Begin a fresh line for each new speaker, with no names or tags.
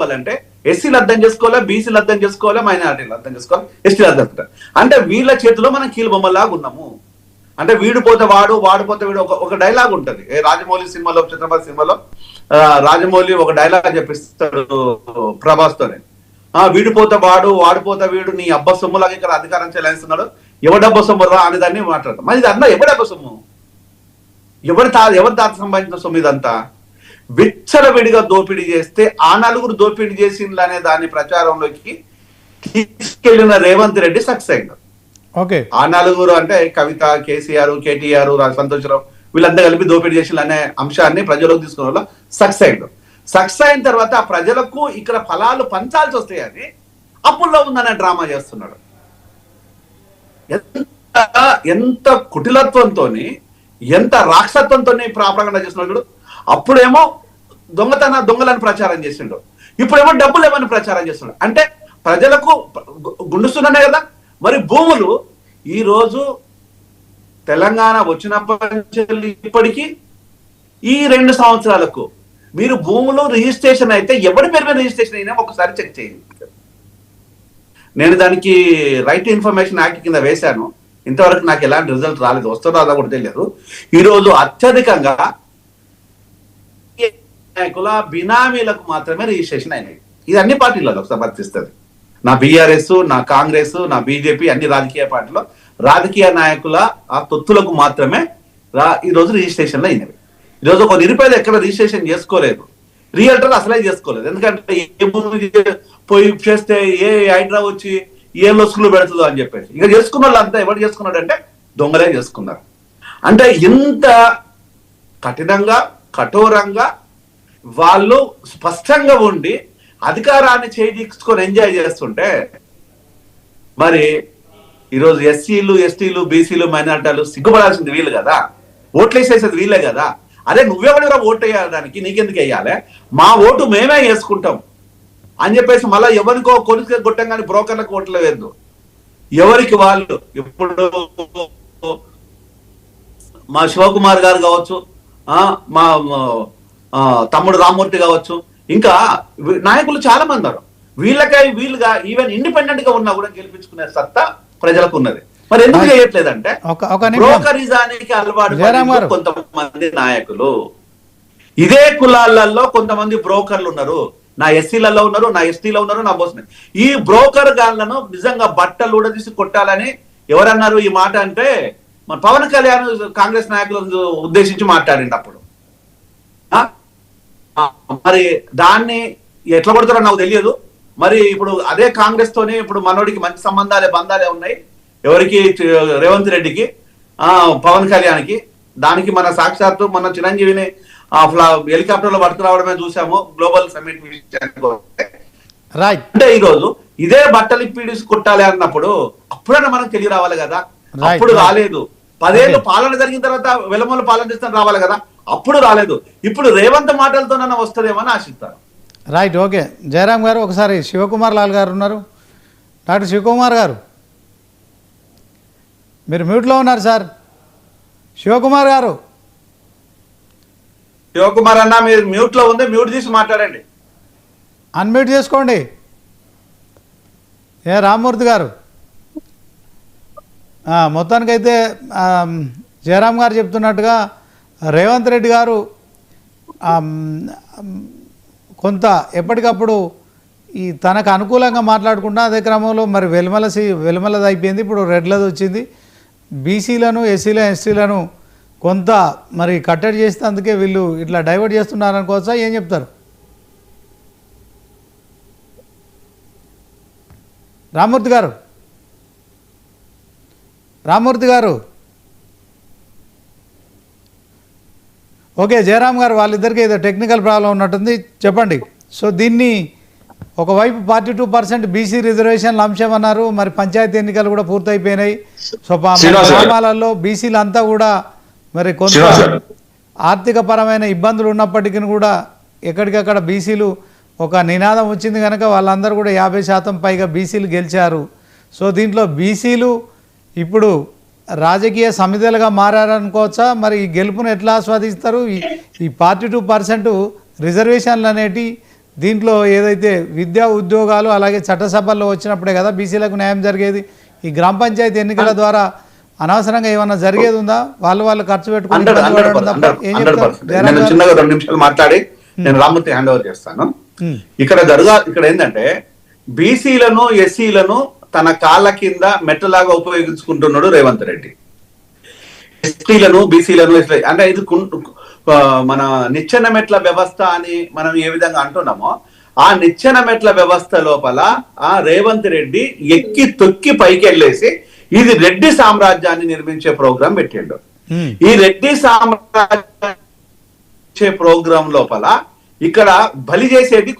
చేసుకోవాలంటే ఎస్సీలు అర్థం చేసుకోవాలా, బీసీలు అర్థం చేసుకోవాలా, మైనారిటీలు అర్థం చేసుకోవాలి, ఎస్టీలు అర్థం చేసుకోవాలి. అంటే వీళ్ళ చేతిలో మనం కీలు బొమ్మలాగా ఉన్నాము. అంటే వీడు పోతే వాడు, వాడు పోతే వీడు. ఒక డైలాగ్ ఉంటుంది రాజమౌళి సినిమాలో, ఛత్రపతి సినిమాలో రాజమౌళి ఒక డైలాగ్ చెప్పిస్తాడు ప్రభాస్తోనే. వీడు పోతే వాడు, వాడు పోతే వీడు, నీ అబ్బ సొమ్ములాగా ఇక్కడ అధికారం చెలాయిస్తున్నాడు, ఎవడబ్బ సొమ్ము రా అని దాన్ని మాట్లాడతాం. మరి ఇది అన్నా ఎవడబ్బ సొమ్ము, ఎవరి తాత సంపాదించిన సొమ్ము ఇదంతా? విచ్చలవిడిగా దోపిడీ చేస్తే ఆ నలుగురు దోపిడీ చేసిండ్రు అనే దాన్ని ప్రచారంలోకి తీసుకెళ్లిన రేవంత్ రెడ్డి సక్సెస్ అయ్యాడు. ఆ నలుగురు అంటే కవిత, కేసీఆర్, కేటీఆర్, సంతోషరావు వీళ్ళంతా కలిపి దోపిడీ చేసిండ్రు అనే అంశాన్ని ప్రజలకు తీసుకున్న వాళ్ళు సక్సెస్ అయ్యాడు. సక్సెస్ అయిన తర్వాత ఆ ప్రజలకు ఇక్కడ ఫలాలు పంచాల్సి వస్తాయని అప్పుల్లో ఉందనే డ్రామా చేస్తున్నాడు. ఎంత కుటిలత్వంతో, ఎంత రాక్షసత్వంతో ప్రాపంగా చేస్తున్నాడు. అప్పుడేమో దొంగలను ప్రచారం చేసిండు, ఇప్పుడేమో డబ్బులు ఏమని ప్రచారం చేస్తున్నాడు. అంటే ప్రజలకు గుండుస్తున్నానే కదా. మరి భూములు ఈ రోజు తెలంగాణ వచ్చినప్పటి నుంచి ఇప్పటికీ ఈ 2 సంవత్సరాలకు మీరు భూములు రిజిస్ట్రేషన్ అయితే ఎవరి పేరు మీద రిజిస్ట్రేషన్ అయినా ఒకసారి చెక్ చేయండి. నేను దానికి రైట్ ఇన్ఫర్మేషన్ యాక్ట్ కింద వేశాను. ఇంతవరకు నాకు ఎలాంటి రిజల్ట్ రాలేదు, వస్తుందో అలా కూడా తెలియదు. ఈరోజు అత్యధికంగా నాయకుల బినామీలకు మాత్రమే రిజిస్ట్రేషన్ అయినాయి. ఇది అన్ని పార్టీలలో సమర్థిస్తుంది. నా బీఆర్ఎస్, నా కాంగ్రెస్, నా బీజేపీ, అన్ని రాజకీయ పార్టీలో రాజకీయ నాయకుల ఆ తొత్తులకు మాత్రమే ఈరోజు రిజిస్ట్రేషన్లు అయినవి. ఈరోజు ఒక నిరుపేద ఎక్కడ రిజిస్ట్రేషన్ చేసుకోలేదు, రియల్టర్ అసలే చేసుకోలేదు. ఎందుకంటే ఏ భూమి పోయి చేస్తే ఏ హైడ్రా వచ్చి ఏ లొసుకులు పెడుతుందో అని చెప్పేసి ఇక చేసుకున్న వాళ్ళంతా ఎవరు చేసుకున్నాడు అంటే దొంగలే చేసుకున్నారు. అంటే ఇంత కఠినంగా, కఠోరంగా వాళ్ళు స్పష్టంగా ఉండి అధికారాన్ని చేయించుకొని ఎంజాయ్ చేస్తుంటే మరి ఈరోజు ఎస్సీలు, ఎస్టీలు, బీసీలు, మైనార్టీలు సిగ్గుపడాల్సింది వీళ్ళు కదా, ఓట్లు వేసేసేది వీళ్ళే కదా. అదే నువ్వెవడరా ఓటు వేయడానికి, నీకెందుకు వేయాలి, మా ఓటు మేమే వేసుకుంటాం అని చెప్పేసి మళ్ళీ ఎవరికో కొనుక్కు కొట్టం కానీ బ్రోకర్లకు ఓట్లు వేద్దు, ఎవరికి వాళ్ళు. ఇప్పుడు మా శివకుమార్ గారు కావచ్చు, మా తమ్ముడు రామ్మూర్తి కావచ్చు, ఇంకా నాయకులు చాలా మంది ఉన్నారు. వీళ్ళుగా ఈవెన్ ఇండిపెండెంట్ గా ఉన్నా కూడా గెలిపించుకునే సత్తా ప్రజలకు ఉన్నది. మరి ఎందుకు చేయట్లేదంటే బ్రోకరిజానికి అలవాటు కొంతమంది నాయకులు, ఇదే కులాలలో కొంతమంది బ్రోకర్లు ఉన్నారు. నా ఎస్సీలలో ఉన్నారు, నా ఎస్టీలో ఉన్నారు, నా బోస్. ఈ బ్రోకర్ గాళ్లను నిజంగా బట్టలు ఊడదీసి కొట్టాలని ఎవరన్నారు ఈ మాట అంటే మన పవన్ కళ్యాణ్ కాంగ్రెస్ నాయకులను ఉద్దేశించి మాట్లాడింది అప్పుడు. మరి దాన్ని ఎట్లా కొడతారో నాకు తెలియదు. మరి ఇప్పుడు అదే కాంగ్రెస్ తోనే ఇప్పుడు మనోడికి మంచి బంధాలే ఉన్నాయి. ఎవరికి? రేవంత్ రెడ్డికి, పవన్ కళ్యాణ్కి. దానికి మన సాక్షాత్తు మన చిరంజీవిని హెలికాప్టర్ లో పట్టుకురావడమే చూసాము గ్లోబల్ సమ్మిట్ అంటే. ఈరోజు ఇదే బట్టలు ఇప్పిడిసి కొట్టాలి అన్నప్పుడు అప్పుడైనా మనం తెలియ రావాలి కదా. అప్పుడు రాలేదు. 10 ఏళ్ళు పాలన జరిగిన తర్వాత వెలమూల పాలన చేస్తాను రావాలి కదా, అప్పుడు రాలేదు. ఇప్పుడు రేవంత్ మాటలతోనన్నా వస్తుందేమని ఆశిస్తాను.
Right, okay. జయరామ్ గారు, ఒకసారి శివకుమార్ లాల్ గారు ఉన్నారు. డాక్టర్ శివకుమార్ గారు మీరు మ్యూట్లో ఉన్నారు సార్. శివకుమార్ గారు.
శివకుమార్ అన్న మీరు మ్యూట్లో ఉంది, మ్యూట్ తీసి మాట్లాడండి.
అన్మ్యూట్ చేసుకోండి. రామ్మూర్తి గారు, మొత్తానికైతే జయరామ్ గారు చెప్తున్నట్టుగా రేవంత్ రెడ్డి గారు కొంత ఎప్పటికప్పుడు ఈ తనకు అనుకూలంగా మాట్లాడుకుంటా అదే క్రమంలో మరి వెలుమలది అయిపోయింది, ఇప్పుడు రెడ్లది వచ్చింది. బీసీలను, ఎస్సీలను, ఎస్టీలను కొంత మరి కట్టడి చేస్తే అందుకే వీళ్ళు ఇట్లా డైవర్ట్ చేస్తున్నారు అనుకోవచ్చా? ఏం చెప్తారు? రామ్మూర్తి గారు, రామ్మూర్తి గారు. ఓకే, జయరామ్ గారు వాళ్ళిద్దరికీ ఏదో టెక్నికల్ ప్రాబ్లం ఉన్నట్టుంది, చెప్పండి. సో దీన్ని ఒకవైపు 42% బీసీ రిజర్వేషన్ల అంశం అన్నారు. మరి పంచాయతీ ఎన్నికలు కూడా పూర్తయిపోయినాయి. సో గ్రామాలలో బీసీలు అంతా కూడా మరి కొంత ఆర్థిక పరమైన ఇబ్బందులు ఉన్నప్పటికీ కూడా ఎక్కడికక్కడ బీసీలు ఒక నినాదం వచ్చింది కనుక వాళ్ళందరూ కూడా 50% పైగా బీసీలు గెలిచారు. సో దీంట్లో బీసీలు ఇప్పుడు రాజకీయ సమిధలుగా మారారనుకోవచ్చా? మరి ఈ గెలుపును ఎట్లా ఆస్వాదిస్తారు? ఈ 42% రిజర్వేషన్లు అనేటి దీంట్లో ఏదైతే విద్యా ఉద్యోగాలు అలాగే చట్టసభల్లో వచ్చినప్పుడే కదా బీసీలకు న్యాయం జరిగేది. ఈ గ్రామ పంచాయతీ ఎన్నికల ద్వారా అనవసరంగా ఏమన్నా జరిగేది ఉందా? వాళ్ళు ఖర్చు పెట్టుకుని ఇబ్బంది పడడం తప్ప ఏం చెప్తారు?
నేను చిన్నగా 2 నిమిషాలు మాట్లాడి నేను రామ్మూర్తి హ్యాండ్ ఓవర్ చేస్తాను. ఇక్కడ ఏంటంటే బీసీలను ఎస్సీలను తన కాళ్ళ కింద మెట్టలాగా ఉపయోగించుకుంటున్నాడు రేవంత్ రెడ్డి. ఎస్టీలను బీసీలను అంటే ఇది మన నిచ్చెన మెట్ల వ్యవస్థ అని మనం ఏ విధంగా అంటున్నామో ఆ నిచ్చెన మెట్ల వ్యవస్థ లోపల ఆ రేవంత్ రెడ్డి ఎక్కి తొక్కి పైకి వెళ్ళేసి ఇది రెడ్డి సామ్రాజ్యాన్ని నిర్మించే ప్రోగ్రాం పెట్టిండు. ఈ రెడ్డి సామ్రాజ్యం ప్రోగ్రాం లోపల ఇక్కడ బలి చేసేది